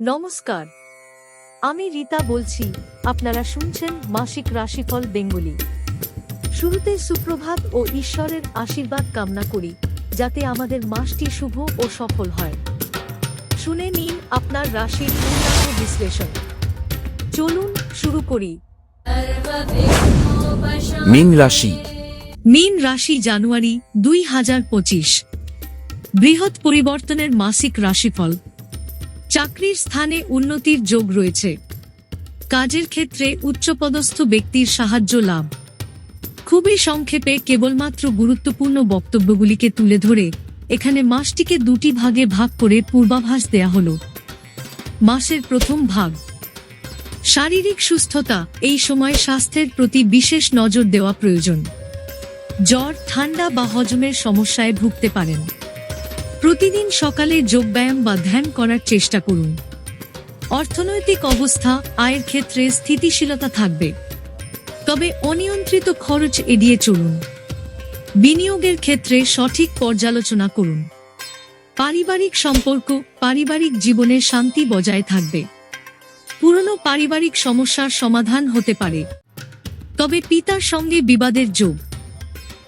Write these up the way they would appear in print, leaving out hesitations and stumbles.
নমস্কার, আমি রীতা বলছি। আপনারা শুনছেন মাসিক রাশিফল বেঙ্গলি। শুরুতে সুপ্রভাত ও ঈশ্বরের আশীর্বাদ কামনা করি যাতে আমাদের মাসটি শুভ ও সফল হয়। শুনে নিন আপনার রাশির পূর্ণাঙ্গ বিশ্লেষণ। চলুন শুরু করি। মীন রাশি। মীন রাশি জানুয়ারি 2025 বৃহৎ পরিবর্তনের মাসিক রাশিফল। চাকরির স্থানে উন্নতির যোগ রয়েছে। কাজের ক্ষেত্রে উচ্চপদস্থ ব্যক্তির সাহায্য লাভ। খুবই সংক্ষেপে কেবলমাত্র গুরুত্বপূর্ণ বক্তব্যগুলিকে তুলে ধরে এখানে মাসটিকে দুটি ভাগে ভাগ করে পূর্বাভাস দেয়া হল। মাসের প্রথম ভাগ, শারীরিক সুস্থতা। এই সময় স্বাস্থ্যের প্রতি বিশেষ নজর দেওয়া প্রয়োজন। জ্বর, ঠান্ডা বা হজমের সমস্যায় ভুগতে পারেন। প্রতিদিন সকালে যোগব্যায়াম বা ধ্যান করার চেষ্টা করুন। অর্থনৈতিক অবস্থা, আয়ের ক্ষেত্রে স্থিতিশীলতা থাকবে, তবে অনিয়ন্ত্রিত খরচ এড়িয়ে চলুন। বিনিয়োগের ক্ষেত্রে সঠিক পর্যালোচনা করুন। পারিবারিক সম্পর্ক, পারিবারিক জীবনে শান্তি বজায় থাকবে। পুরনো পারিবারিক সমস্যার সমাধান হতে পারে, তবে পিতার সঙ্গে বিবাদের যোগ।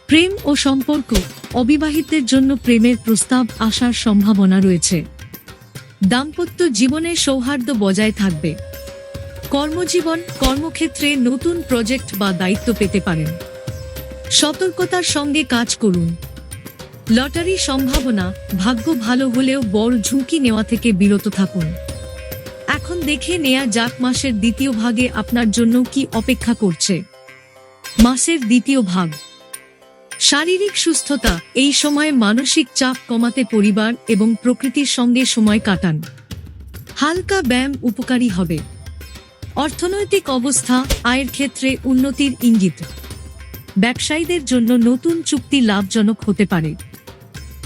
প্রেম ও সম্পর্ক, অবিবাহিতদের জন্য প্রেমের প্রস্তাব আসার সম্ভাবনা রয়েছে। দাম্পত্য জীবনে সৌহার্দ্য বজায় থাকবে। কর্মজীবন, কর্মক্ষেত্রে নতুন প্রজেক্ট বা দায়িত্ব পেতে পারেন। সতর্কতার সঙ্গে কাজ করুন। লটারি সম্ভাবনা, ভাগ্য ভালো হলেও বড় ঝুঁকি নেওয়া থেকে বিরত থাকুন। এখন দেখে নেয়া যাক মাসের দ্বিতীয় ভাগে আপনার জন্য কি অপেক্ষা করছে। মাসের দ্বিতীয় ভাগ, শারীরিক সুস্থতা। এই সময়ে মানসিক চাপ কমাতে পরিবার এবং প্রকৃতির সঙ্গে সময় কাটান। হালকা ব্যায়াম উপকারী হবে। অর্থনৈতিক অবস্থা, আয়ের ক্ষেত্রে উন্নতির ইঙ্গিত। ব্যবসায়ীদের জন্য নতুন চুক্তি লাভজনক হতে পারে।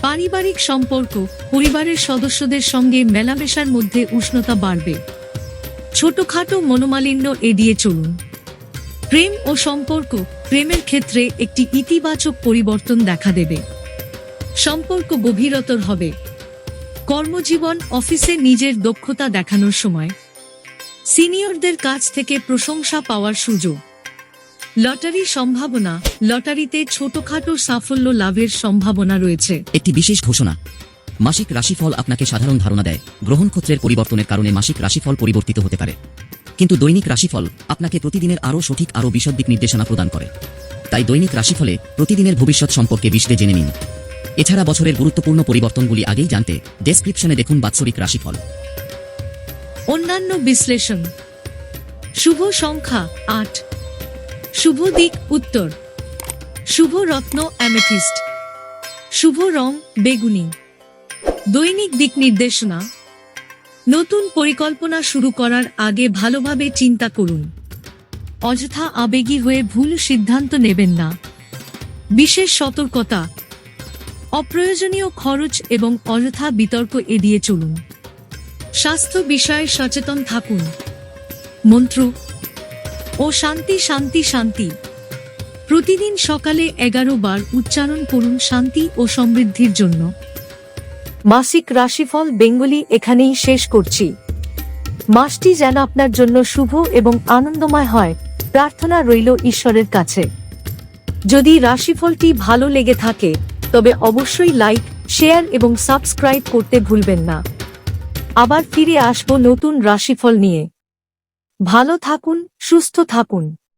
পারিবারিক সম্পর্ক, পরিবারের সদস্যদের সঙ্গে মেলামেশার মধ্যে উষ্ণতা বাড়বে। ছোটখাটো মনোমালিন্য এড়িয়ে চলুন। প্রেম ও সম্পর্ক, প্রেমের ক্ষেত্রে একটি ইতিবাচক পরিবর্তন দেখা দেবে। সম্পর্ক গভীরতর হবে। কর্মজীবন, অফিসে নিজের দক্ষতা দেখানোর সময়। সিনিয়রদের কাছ থেকে প্রশংসা পাওয়ার সুযোগ। লটারি সম্ভাবনা, লটারিতে ছোটখাটো সাফল্য লাভের সম্ভাবনা রয়েছে। একটি বিশেষ ঘোষণা, মাসিক রাশিফল আপনাকে সাধারণ ধারণা দেয়। গ্রহণক্ষেত্রের পরিবর্তনের কারণে মাসিক রাশিফল পরিবর্তিত হতে পারে, কিন্তু দৈনিক রাশিফল আপনাকে প্রতিদিনের আরও সঠিক, আরও বিশদ দিক নির্দেশনা প্রদান করে। তাই দৈনিক রাশিফলে প্রতিদিনের ভবিষ্যৎ সম্পর্কে বিশদে জেনে নিন। এছাড়া বছরের গুরুত্বপূর্ণ পরিবর্তনগুলি আগেই জানতে ডেসক্রিপশনে দেখুন বাৎসরিক রাশিফল। অন্যান্য বিশ্লেষণ। শুভ সংখ্যা 8, শুভ দিক উত্তর, শুভ রত্ন অ্যামেথিস্ট, শুভ রং বেগুনি। দৈনিক দিক নির্দেশনা, নতুন পরিকল্পনা শুরু করার আগে ভালোভাবে চিন্তা করুন। অযথা আবেগী হয়ে ভুল সিদ্ধান্ত নেবেন না। বিশেষ সতর্কতা, অপ্রয়োজনীয় খরচ এবং অযথা বিতর্ক এড়িয়ে চলুন। স্বাস্থ্য বিষয়ে সচেতন থাকুন। মন্ত্র ও শান্তি শান্তি শান্তি। প্রতিদিন সকালে 11 বার উচ্চারণ করুন শান্তি ও সমৃদ্ধির জন্য। মাসিক রাশিফল বেঙ্গলি এখানেই শেষ করছি। মাসটি যেন আপনার জন্য শুভ এবং আনন্দময় হয়, প্রার্থনা রইল ঈশ্বরের কাছে। যদি রাশিফলটি ভালো লেগে থাকে তবে অবশ্যই লাইক, শেয়ার এবং সাবস্ক্রাইব করতে ভুলবেন না। আবার ফিরে আসব নতুন রাশিফল নিয়ে। ভালো থাকুন, সুস্থ থাকুন।